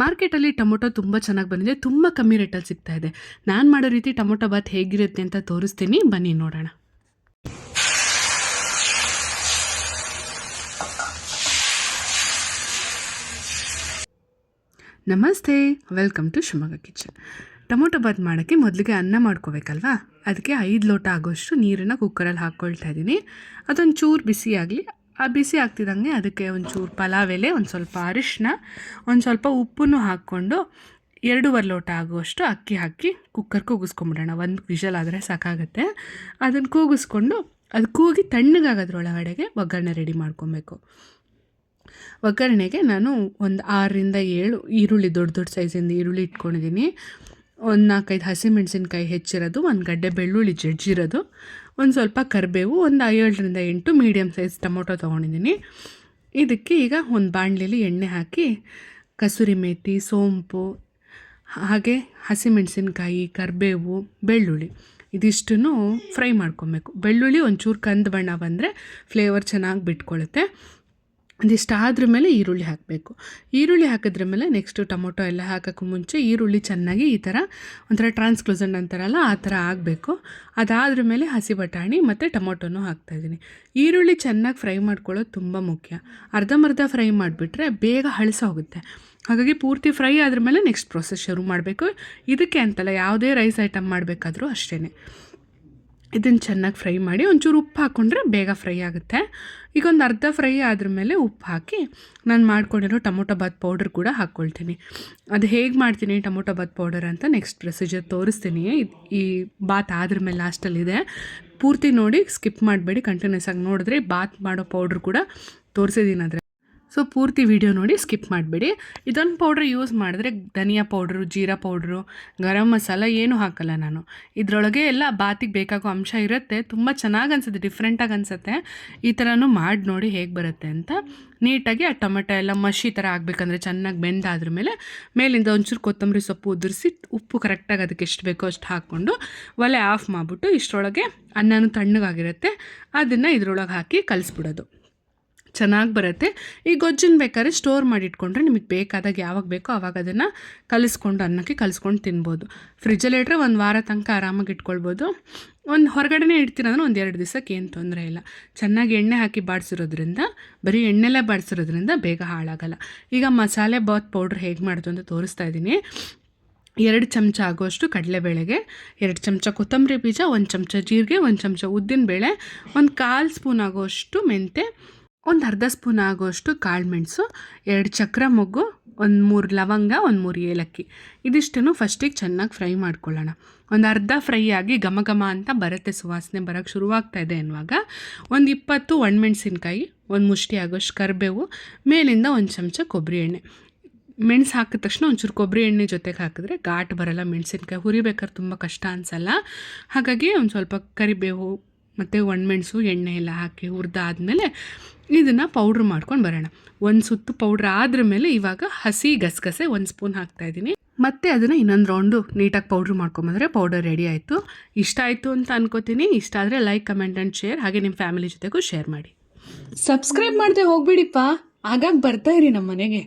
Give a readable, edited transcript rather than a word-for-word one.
ಮಾರ್ಕೆಟಲ್ಲಿ ಟೊಮೊಟೊ ತುಂಬ ಚೆನ್ನಾಗಿ ಬಂದಿದೆ. ತುಂಬ ಕಮ್ಮಿ ರೇಟಲ್ಲಿ ಸಿಗ್ತಾ ಇದೆ. ನಾನು ಮಾಡೋ ರೀತಿ ಟೊಮೊಟೊ ಬಾತ್ ಹೇಗಿರುತ್ತೆ ಅಂತ ತೋರಿಸ್ತೀನಿ, ಬನ್ನಿ ನೋಡೋಣ. ನಮಸ್ತೆ, welcome to Shivamogga kitchen. Tomato bath ಮಾಡೋಕ್ಕೆ ಮೊದಲಿಗೆ ಅನ್ನ ಮಾಡ್ಕೋಬೇಕಲ್ವಾ, ಅದಕ್ಕೆ 5 ಲೋಟ ಆಗೋಷ್ಟು ನೀರನ್ನು ಕುಕ್ಕರಲ್ಲಿ ಹಾಕ್ಕೊಳ್ತಾ ಇದ್ದೀನಿ. ಅದೊಂದು ಚೂರು ಬಿಸಿ ಆಗಲಿ. ಆ ಬಿಸಿ ಆಗ್ತಿದ್ದಂಗೆ ಅದಕ್ಕೆ ಒಂಚೂರು ಪಲಾವ್ ಎಲೆ, ಒಂದು ಸ್ವಲ್ಪ ಅರಿಶಿನ, ಒಂದು ಸ್ವಲ್ಪ ಉಪ್ಪನ್ನು ಹಾಕ್ಕೊಂಡು 2.5 ಲೋಟ ಆಗುವಷ್ಟು ಅಕ್ಕಿ ಹಾಕಿ ಕುಕ್ಕರ್ ಕೂಗಿಸ್ಕೊಂಬಿಡೋಣ. ಒಂದು ವಿಷಲ್ ಆದರೆ ಸಾಕಾಗುತ್ತೆ. ಅದನ್ನು ಕೂಗಿಸ್ಕೊಂಡು ಅದು ಕೂಗಿ ತಣ್ಣಗಾಗೋದ್ರೊಳಗಡೆಗೆ ಒಗ್ಗರಣೆ ರೆಡಿ ಮಾಡ್ಕೊಬೇಕು. ಒಗ್ಗರಣೆಗೆ ನಾನು ಒಂದು 6ರಿಂದ 7 ಈರುಳ್ಳಿ, ದೊಡ್ಡ ದೊಡ್ಡ ಸೈಜಿಂದ ಈರುಳ್ಳಿ ಇಟ್ಕೊಂಡಿದ್ದೀನಿ. ಒಂದು 4-5 ಹಸಿಮೆಣಸಿನ್ಕಾಯಿ ಹೆಚ್ಚಿರೋದು, ಒಂದು ಗಡ್ಡೆ ಬೆಳ್ಳುಳ್ಳಿ ಜಜ್ಜಿರೋದು, ಒಂದು ಸ್ವಲ್ಪ ಕರಿಬೇವು, ಒಂದು 7ರಿಂದ 8 ಮೀಡಿಯಮ್ ಸೈಜ್ ಟೊಮೊಟೊ ತೊಗೊಂಡಿದ್ದೀನಿ. ಇದಕ್ಕೆ ಈಗ ಒಂದು ಬಾಣಲೆಯಲ್ಲಿ ಎಣ್ಣೆ ಹಾಕಿ ಕಸೂರಿ ಮೇಥಿ, ಸೋಂಪು, ಹಾಗೆ ಹಸಿಮೆಣಸಿನ್ಕಾಯಿ, ಕರಿಬೇವು, ಬೆಳ್ಳುಳ್ಳಿ ಇದಿಷ್ಟನ್ನು ಫ್ರೈ ಮಾಡ್ಕೊಬೇಕು. ಬೆಳ್ಳುಳ್ಳಿ ಒಂಚೂರು ಕಂದು ಬಣ್ಣ ಬಂದರೆ ಫ್ಲೇವರ್ ಚೆನ್ನಾಗಿ ಬಿಟ್ಕೊಳ್ಳುತ್ತೆ. ಅದಿಷ್ಟಾದ್ರ ಮೇಲೆ ಈರುಳ್ಳಿ ಹಾಕಬೇಕು. ಈರುಳ್ಳಿ ಹಾಕಿದ್ರ ಮೇಲೆ ನೆಕ್ಸ್ಟು ಟೊಮೊಟೊ ಎಲ್ಲ ಹಾಕೋಕ್ಕೂ ಮುಂಚೆ ಈರುಳ್ಳಿ ಚೆನ್ನಾಗಿ ಈ ಥರ ಒಂಥರ ಟ್ರಾನ್ಸ್ಕ್ಲೂಸನ್ ಅಂತಾರಲ್ಲ ಆ ಥರ ಆಗಬೇಕು. ಅದಾದ್ರ ಮೇಲೆ ಹಸಿ ಬಟಾಣಿ ಮತ್ತು ಟೊಮೊಟೊನೂ ಹಾಕ್ತಾಯಿದ್ದೀನಿ. ಈರುಳ್ಳಿ ಚೆನ್ನಾಗಿ ಫ್ರೈ ಮಾಡ್ಕೊಳ್ಳೋದು ತುಂಬ ಮುಖ್ಯ. ಅರ್ಧಂಬರ್ಧ ಫ್ರೈ ಮಾಡಿಬಿಟ್ರೆ ಬೇಗ ಹಳಸೋಗುತ್ತೆ. ಹಾಗಾಗಿ ಪೂರ್ತಿ ಫ್ರೈ ಆದ್ರ ಮೇಲೆ ನೆಕ್ಸ್ಟ್ ಪ್ರೊಸೆಸ್ ಶುರು ಮಾಡಬೇಕು. ಇದಕ್ಕೆ ಅಂತಲ್ಲ, ಯಾವುದೇ ರೈಸ್ ಐಟಮ್ ಮಾಡಬೇಕಾದ್ರೂ ಅಷ್ಟೇ. ಇದನ್ನು ಚೆನ್ನಾಗಿ ಫ್ರೈ ಮಾಡಿ ಒಂಚೂರು ಉಪ್ಪು ಹಾಕ್ಕೊಂಡ್ರೆ ಬೇಗ ಫ್ರೈ ಆಗುತ್ತೆ. ಈಗ ಒಂದು ಅರ್ಧ ಫ್ರೈ ಆದ್ರ ಮೇಲೆ ಉಪ್ಪು ಹಾಕಿ ನಾನು ಮಾಡ್ಕೊಂಡಿರೋ ಟೊಮೊಟೊ ಬಾತ್ ಪೌಡರ್ ಕೂಡ ಹಾಕ್ಕೊಳ್ತೀನಿ. ಅದು ಹೇಗೆ ಮಾಡ್ತೀನಿ ಟೊಮೊಟೊ ಬಾತ್ ಪೌಡರ್ ಅಂತ ನೆಕ್ಸ್ಟ್ ಪ್ರೊಸೀಜರ್ ತೋರಿಸ್ತೀನಿ. ಈ ಬಾತ್ ಆದ್ರ ಮೇಲೆ ಲಾಸ್ಟಲ್ಲಿದೆ, ಪೂರ್ತಿ ನೋಡಿ, ಸ್ಕಿಪ್ ಮಾಡಬೇಡಿ, ಕಂಟಿನ್ಯೂಸ್ ಆಗಿ ನೋಡಿದ್ರೆ ಬಾತ್ ಮಾಡೋ ಪೌಡ್ರ್ ಕೂಡ ತೋರಿಸಿದ್ದೀನಿ ಆದರೆ. ಸೊ ಪೂರ್ತಿ ವಿಡಿಯೋ ನೋಡಿ, ಸ್ಕಿಪ್ ಮಾಡಬೇಡಿ. ಇದೊಂದು ಪೌಡ್ರ್ ಯೂಸ್ ಮಾಡಿದ್ರೆ ಧನಿಯಾ ಪೌಡ್ರು, ಜೀರಾ ಪೌಡ್ರು, ಗರಂ ಮಸಾಲ ಏನೂ ಹಾಕಲ್ಲ ನಾನು. ಇದರೊಳಗೆ ಎಲ್ಲ ಬಾತಿಗೆ ಬೇಕಾಗೋ ಅಂಶ ಇರುತ್ತೆ. ತುಂಬ ಚೆನ್ನಾಗಿ ಅನಿಸುತ್ತೆ, ಡಿಫ್ರೆಂಟಾಗಿ ಅನಿಸುತ್ತೆ. ಈ ಥರನೂ ಮಾಡಿ ನೋಡಿ ಹೇಗೆ ಬರುತ್ತೆ ಅಂತ. ನೀಟಾಗಿ ಆ ಟೊಮೆಟೊ ಎಲ್ಲ ಮಷಿ ಥರ ಆಗಬೇಕಂದ್ರೆ ಚೆನ್ನಾಗಿ ಬೆಂದಾದ್ರ ಮೇಲೆ ಮೇಲಿಂದ ಒಂಚೂರು ಕೊತ್ತಂಬರಿ ಸೊಪ್ಪು ಉದುರಿಸಿ, ಉಪ್ಪು ಕರೆಕ್ಟಾಗಿ ಅದಕ್ಕೆ ಎಷ್ಟು ಬೇಕೋ ಅಷ್ಟು ಹಾಕ್ಕೊಂಡು ಒಲೆ ಆಫ್ ಮಾಡಿಬಿಟ್ಟು ಇಷ್ಟರೊಳಗೆ ಅನ್ನನೂ ತಣ್ಣಗಾಗಿರುತ್ತೆ, ಅದನ್ನು ಇದ್ರೊಳಗೆ ಹಾಕಿ ಕಲಿಸ್ಬಿಡೋದು. ಚೆನ್ನಾಗಿ ಬರುತ್ತೆ. ಈ ಗೊಜ್ಜನ್ನು ಬೇಕಾದ್ರೆ ಸ್ಟೋರ್ ಮಾಡಿ ಇಟ್ಕೊಂಡ್ರೆ ನಿಮಗೆ ಬೇಕಾದಾಗ ಯಾವಾಗ ಬೇಕೋ ಆವಾಗ ಅದನ್ನು ಕಲಿಸ್ಕೊಂಡು ಅನ್ನಕ್ಕೆ ಕಲಿಸ್ಕೊಂಡು ತಿನ್ಬೋದು. ಫ್ರಿಜ್ಜಲ್ಲಿ ಇಟ್ಟರೆ ಒಂದು ವಾರ ತನಕ ಆರಾಮಾಗಿ ಇಟ್ಕೊಳ್ಬೋದು. ಒಂದು ಹೊರಗಡೆನೇ ಇಡ್ತೀರಂದ್ರೆ ಒಂದು 2 ದಿವಸಕ್ಕೆ ಏನು ತೊಂದರೆ ಇಲ್ಲ. ಚೆನ್ನಾಗಿ ಎಣ್ಣೆ ಹಾಕಿ ಬಾಡಿಸಿರೋದ್ರಿಂದ, ಬರೀ ಎಣ್ಣೆಲೇ ಬಾಡಿಸಿರೋದ್ರಿಂದ ಬೇಗ ಹಾಳಾಗಲ್ಲ. ಈಗ ಮಸಾಲೆ ಬಾತ್ ಪೌಡ್ರ್ ಹೇಗೆ ಮಾಡೋದು ಅಂತ ತೋರಿಸ್ತಾ ಇದ್ದೀನಿ. 2 ಚಮಚ ಆಗೋಷ್ಟು ಕಡಲೆಬೇಳೆಗೆ 2 ಚಮಚ ಕೊತ್ತಂಬರಿ ಬೀಜ, 1 ಚಮಚ ಜೀರಿಗೆ, 1 ಚಮಚ ಉದ್ದಿನಬೇಳೆ, ಒಂದು 1/4 ಸ್ಪೂನ್ ಆಗೋಷ್ಟು ಮೆಂತೆ, ಒಂದು ಅರ್ಧ ಸ್ಪೂನ್ ಆಗೋಷ್ಟು ಕಾಳುಮೆಣಸು, 2 ಚಕ್ರ ಮೊಗ್ಗು, ಒಂದು 3 ಲವಂಗ, ಒಂದು 3 ಏಲಕ್ಕಿ. ಇದಿಷ್ಟನ್ನು ಫಸ್ಟಿಗೆ ಚೆನ್ನಾಗಿ ಫ್ರೈ ಮಾಡ್ಕೊಳ್ಳೋಣ. ಒಂದು ಅರ್ಧ ಫ್ರೈ ಆಗಿ ಘಮ ಘಮ ಅಂತ ಬರುತ್ತೆ, ಸುವಾಸನೆ ಬರೋಕ್ಕೆ ಶುರುವಾಗ್ತಾ ಇದೆ ಅನ್ನುವಾಗ ಒಂದು 20 ಒಣಮೆಣಸಿನ್ಕಾಯಿ, ಒಂದು ಮುಷ್ಟಿ ಆಗೋಷ್ಟು ಕರಿಬೇವು, ಮೇಲಿಂದ 1 ಚಮಚ ಕೊಬ್ಬರಿ ಎಣ್ಣೆ. ಮೆಣಸು ಹಾಕಿದ ತಕ್ಷಣ ಒಂಚೂರು ಕೊಬ್ಬರಿ ಎಣ್ಣೆ ಜೊತೆಗೆ ಹಾಕಿದ್ರೆ ಘಾಟ್ ಬರೋಲ್ಲ. ಮೆಣಸಿನ್ಕಾಯಿ ಹುರಿಬೇಕಾದ್ರೆ ತುಂಬ ಕಷ್ಟ ಅನಿಸಲ್ಲ. ಹಾಗಾಗಿ ಒಂದು ಸ್ವಲ್ಪ ಕರಿಬೇವು ಮತ್ತು ಒಣಮೆಣಸು, ಎಣ್ಣೆ ಎಲ್ಲ ಹಾಕಿ ಹುರಿದಾದ್ಮೇಲೆ ಇದನ್ನು ಪೌಡ್ರ್ ಮಾಡ್ಕೊಂಡು ಬರೋಣ. ಒಂದು ಸುತ್ತು ಪೌಡ್ರ್ ಆದ್ರ ಮೇಲೆ ಇವಾಗ ಹಸಿ ಗಸಗಸೆ 1 ಸ್ಪೂನ್ ಹಾಕ್ತಾಯಿದ್ದೀನಿ. ಮತ್ತು ಅದನ್ನು ಇನ್ನೊಂದು ರೌಂಡು ನೀಟಾಗಿ ಪೌಡ್ರ್ ಮಾಡ್ಕೊಂಬಂದರೆ ಪೌಡರ್ ರೆಡಿ ಆಯಿತು. ಇಷ್ಟ ಆಯಿತು ಅಂತ ಅನ್ಕೋತೀನಿ. ಇಷ್ಟ ಆದರೆ ಲೈಕ್, ಕಮೆಂಟ್ ಆ್ಯಂಡ್ ಶೇರ್, ಹಾಗೆ ನಿಮ್ಮ ಫ್ಯಾಮಿಲಿ ಜೊತೆಗೂ ಶೇರ್ ಮಾಡಿ. ಸಬ್ಸ್ಕ್ರೈಬ್ ಮಾಡದೆ ಹೋಗ್ಬಿಡಿಪ್ಪ, ಆಗಾಗ ಬರ್ತಾ ಇರಿ ನಮ್ಮ ಮನೆಗೆ.